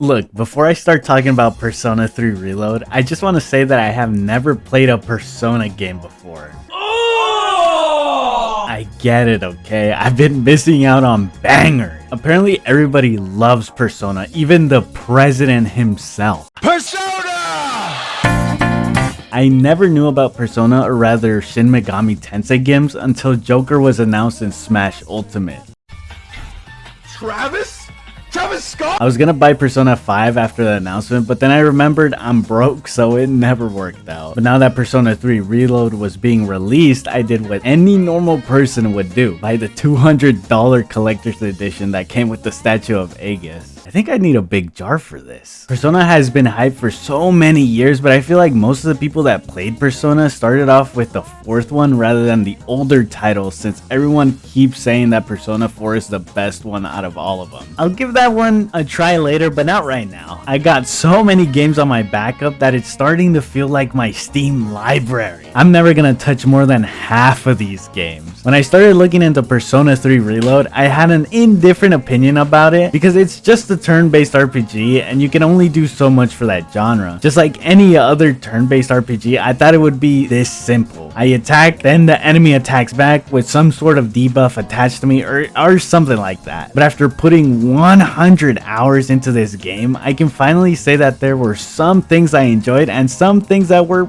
Look, before I start talking about Persona 3 Reload, I just want to say that I have never played a Persona game before. I get it, okay? I've been missing out on bangers. Apparently everybody loves Persona, even the president himself. Persona! I never knew about Persona, or rather Shin Megami Tensei games, until Joker was announced in Smash Ultimate. Travis Scott? I was gonna buy Persona 5 after the announcement, but then I remembered I'm broke, so it never worked out. But now that Persona 3 Reload was being released, I did what any normal person would do: buy the $200 collector's edition that came with the statue of Aegis. I think I need a big jar for this. Persona has been hyped for so many years, but I feel like most of the people that played Persona started off with the fourth one rather than the older titles, since everyone keeps saying that Persona 4 is the best one out of all of them. I'll give that one a try later, but not right now. I got so many games on my backup that it's starting to feel like my Steam library. I'm never gonna touch more than half of these games. When I started looking into Persona 3 Reload, I had an indifferent opinion about it because it's just a turn-based RPG and you can only do so much for that genre. Just like any other turn-based RPG, I thought it would be this simple. I attack, then the enemy attacks back with some sort of debuff attached to me or something like that. But after putting 100 hours into this game, I can finally say that there were some things I enjoyed and some things that were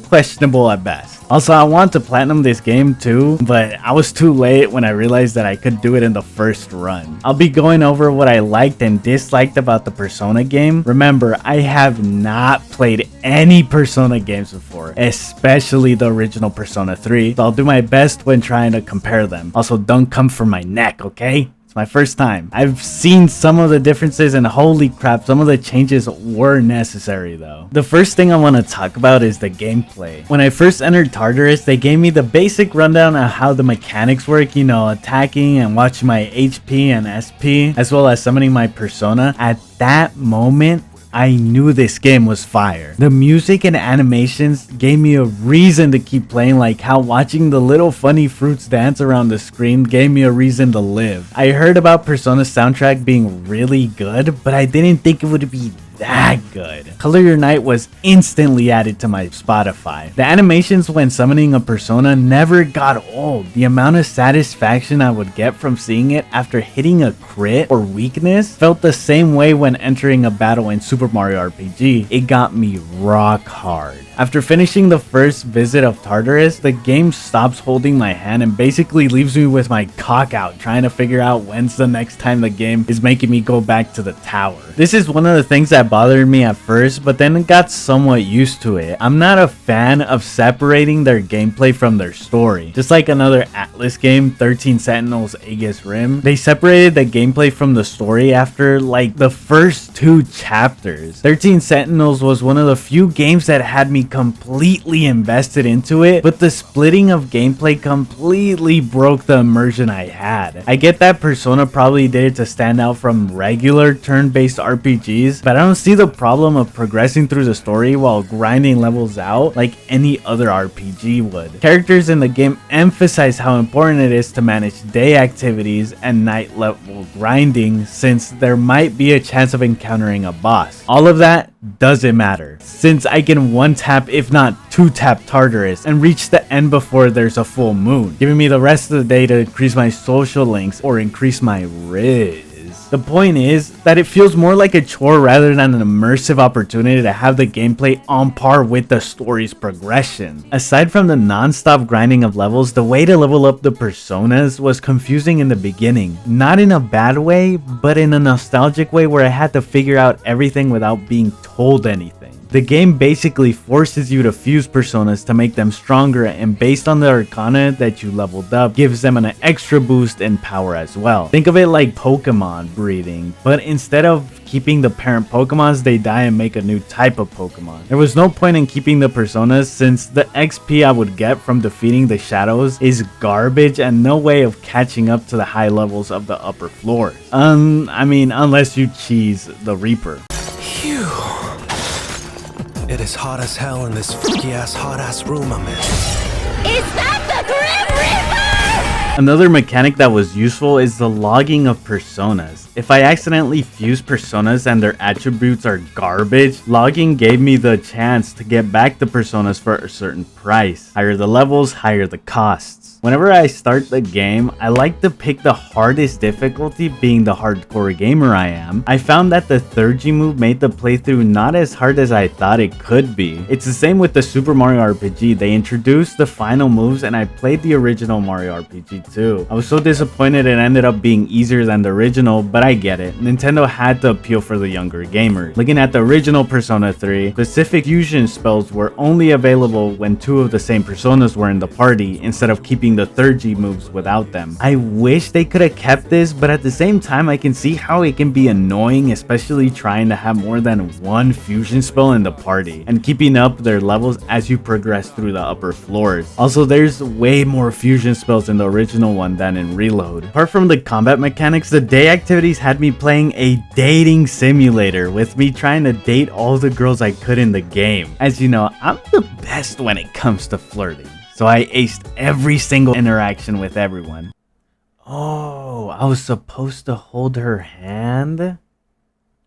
questionable at best. Also, I want to platinum this game too, but I was too late when I realized that I could do it in the first run. I'll be going over what I liked and disliked about the Persona game. Remember, I have not played any Persona games before, especially the original Persona 3, so I'll do my best when trying to compare them. Also, don't come for my neck, okay? It's my first time. I've seen some of the differences and holy crap, some of the changes were necessary though. The first thing I want to talk about is the gameplay. When I first entered Tartarus, they gave me the basic rundown of how the mechanics work, you know, attacking and watching my HP and SP, as well as summoning my persona. At that moment, I knew this game was fire. The music and animations gave me a reason to keep playing, like how watching the little funny fruits dance around the screen gave me a reason to live. I heard about Persona's soundtrack being really good, but I didn't think it would be that good. Color Your Night was instantly added to my Spotify. The animations when summoning a persona never got old. The amount of satisfaction I would get from seeing it after hitting a crit or weakness felt the same way when entering a battle in Super Mario RPG. It got me rock hard. After finishing the first visit of Tartarus, the game stops holding my hand and basically leaves me with my cock out, trying to figure out when's the next time the game is making me go back to the tower. This is one of the things that bothered me at first, but then got somewhat used to it. I'm not a fan of separating their gameplay from their story. Just like another Atlus game, 13 Sentinels Aegis Rim, they separated the gameplay from the story after like the first 2 chapters. 13 Sentinels was one of the few games that had me completely invested into it, but the splitting of gameplay completely broke the immersion I had. I get that Persona probably did it to stand out from regular turn-based RPGs, but I don't see the problem of progressing through the story while grinding levels out like any other RPG would. Characters in the game emphasize how important it is to manage day activities and night level grinding, since there might be a chance of encountering a boss. All of that doesn't matter, since I can 1-tap if not 2-tap Tartarus and reach the end before there's a full moon, giving me the rest of the day to increase my social links or increase my riz. The point is that it feels more like a chore rather than an immersive opportunity to have the gameplay on par with the story's progression. Aside from the non-stop grinding of levels, the way to level up the personas was confusing in the beginning. Not in a bad way, but in a nostalgic way where I had to figure out everything without being told anything. The game basically forces you to fuse personas to make them stronger, and based on the arcana that you leveled up, gives them an extra boost in power as well. Think of it like Pokemon breeding, but instead of keeping the parent Pokemons, they die and make a new type of Pokemon. There was no point in keeping the personas, since the XP I would get from defeating the shadows is garbage and no way of catching up to the high levels of the upper floors. I mean, unless you cheese the Reaper. Phew. It is hot as hell in this freaky ass hot ass room I'm in. Is that the Grim Reaper? Another mechanic that was useful is the logging of personas. If I accidentally fuse personas and their attributes are garbage, logging gave me the chance to get back the personas for a certain price. Higher the levels, higher the costs. Whenever I start the game, I like to pick the hardest difficulty, being the hardcore gamer I am. I found that the 3G move made the playthrough not as hard as I thought it could be. It's the same with the Super Mario RPG. They introduced the final moves and I played the original Mario RPG too. I was so disappointed it ended up being easier than the original, but I get it. Nintendo had to appeal for the younger gamers. Looking at the original Persona 3, specific fusion spells were only available when two of the same personas were in the party, instead of keeping the 3G moves without them. I wish they could have kept this, but at the same time I can see how it can be annoying, especially trying to have more than one fusion spell in the party and keeping up their levels as you progress through the upper floors. Also, there's way more fusion spells in the original one than in Reload. Apart from the combat mechanics, the day activities had me playing a dating simulator, with me trying to date all the girls I could in the game. As you know, I'm the best when it comes to flirting, so I aced every single interaction with everyone. Oh, I was supposed to hold her hand?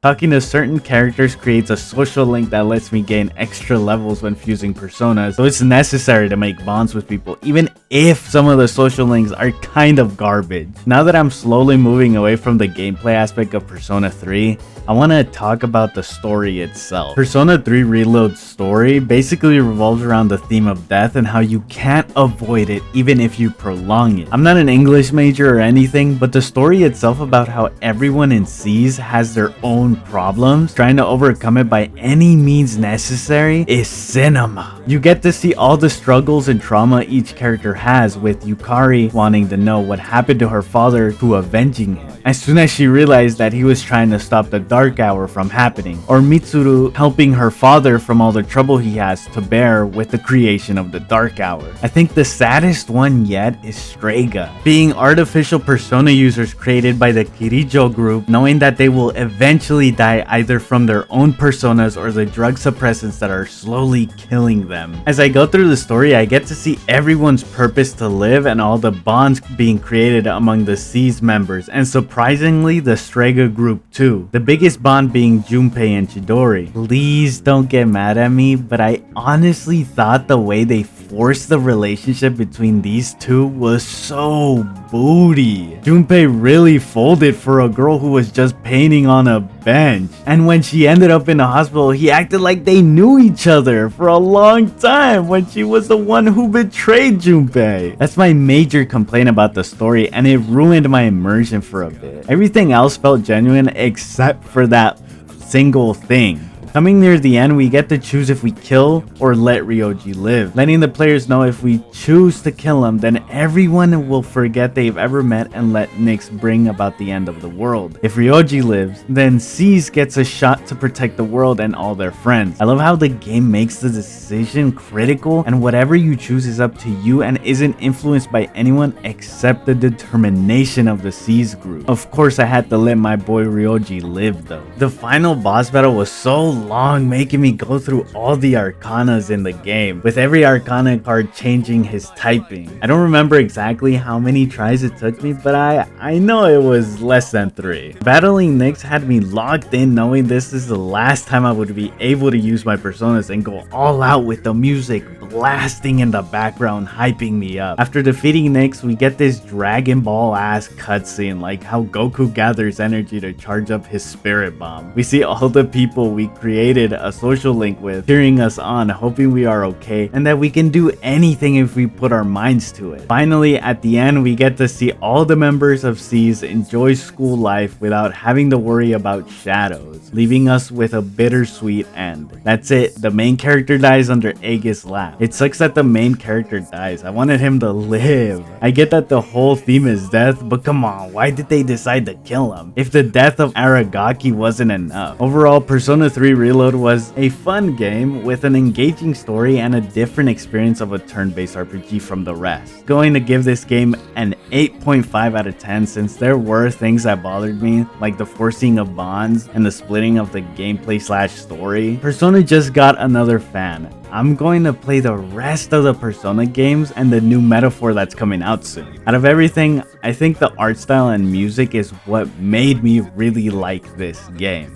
Talking to certain characters creates a social link that lets me gain extra levels when fusing personas, so it's necessary to make bonds with people, even if some of the social links are kind of garbage. Now that I'm slowly moving away from the gameplay aspect of Persona 3, I want to talk about the story itself. Persona 3 Reload's story basically revolves around the theme of death and how you can't avoid it even if you prolong it. I'm not an English major or anything, but the story itself about how everyone in SEES has their own problems, trying to overcome it by any means necessary, is cinema. You get to see all the struggles and trauma each character has, with Yukari wanting to know what happened to her father to avenging him as soon as she realized that he was trying to stop the Dark Hour from happening, or Mitsuru helping her father from all the trouble he has to bear with the creation of the Dark Hour. I think the saddest one yet is Strega, being artificial persona users created by the Kirijo group, knowing that they will eventually die either from their own personas or the drug suppressants that are slowly killing them. As I go through the story, I get to see everyone's purpose to live and all the bonds being created among the SEES members, and surprisingly the Strega group too. The biggest bond being Junpei and Chidori. Please don't get mad at me, but I honestly thought the way they forced the relationship between these two was so booty. Junpei really folded for a girl who was just painting on a bench, and when she ended up in the hospital, he acted like they knew each other for a long time when she was the one who betrayed Junpei. That's my major complaint about the story, and it ruined my immersion for a bit. Everything else felt genuine except for that single thing. Coming near the end, we get to choose if we kill or let Ryoji live, letting the players know if we choose to kill him, then everyone will forget they've ever met and let Nyx bring about the end of the world. If Ryoji lives, then SEES gets a shot to protect the world and all their friends. I love how the game makes the decision critical, and whatever you choose is up to you and isn't influenced by anyone except the determination of the SEES group. Of course, I had to let my boy Ryoji live though. The final boss battle was so long, making me go through all the arcanas in the game, with every arcana card changing his typing. I don't remember exactly how many tries it took me, but I know it was less than 3. Battling Nyx had me locked in, knowing this is the last time I would be able to use my personas and go all out with the music blasting in the background, hyping me up. After defeating Nyx, we get this Dragon Ball ass cutscene, like how Goku gathers energy to charge up his spirit bomb. We see all the people we created a social link with cheering us on, hoping we are okay and that we can do anything if we put our minds to it. Finally, at the end, we get to see all the members of SEES enjoy school life without having to worry about shadows, leaving us with a bittersweet end. That's it. The main character dies under Aegis' laugh. It sucks that the main character dies. I wanted him to live. I get that the whole theme is death, but come on, why did they decide to kill him if the death of Aragaki wasn't enough? Overall, Persona 3 Reload was a fun game with an engaging story and a different experience of a turn-based RPG from the rest. Going to give this game an 8.5 out of 10 since there were things that bothered me, like the forcing of bonds and the splitting of the gameplay / story. Persona just got another fan. I'm going to play the rest of the Persona games and the new Metaphor that's coming out soon. Out of everything, I think the art style and music is what made me really like this game.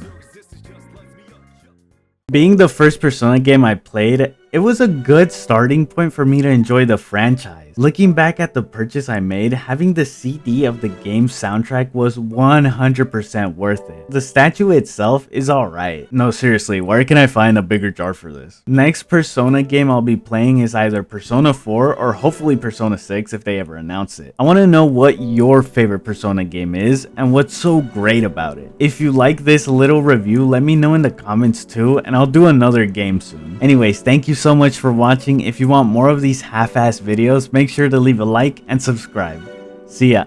Being the first Persona game I played, it was a good starting point for me to enjoy the franchise. Looking back at the purchase I made, having the CD of the game's soundtrack was 100% worth it. The statue itself is alright. No, seriously, where can I find a bigger jar for this? Next Persona game I'll be playing is either Persona 4 or hopefully Persona 6 if they ever announce it. I want to know what your favorite Persona game is and what's so great about it. If you like this little review, let me know in the comments too, and I'll do another game soon. Anyways, thank you so much for watching. If you want more of these half-ass videos, make sure to leave a like and subscribe. See ya.